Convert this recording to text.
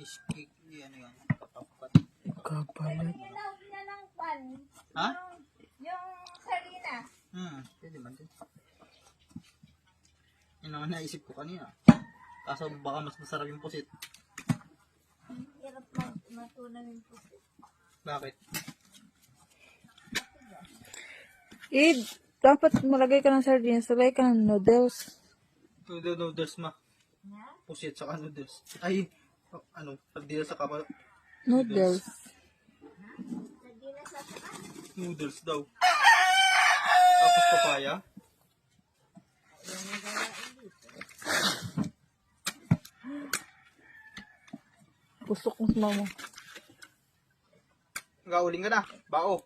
Iskik, ano yan? Kapapat. Kapalat. Ha? Yung sarina. Pwede man din. Yun naman naisip ko kanina. Kaso baka mas masarap yung pusit. Hirap matunan yung puso. Bakit? Dapat malagay ka ng sardines, lagay ka ng noodles. Noodles ma. Pusit saka noodles. Ay, ano, sardinas sa kapa. Noodles. Noodles daw. Tapos papaya. Pusok mo sa mama. Gauling ka na. Bao.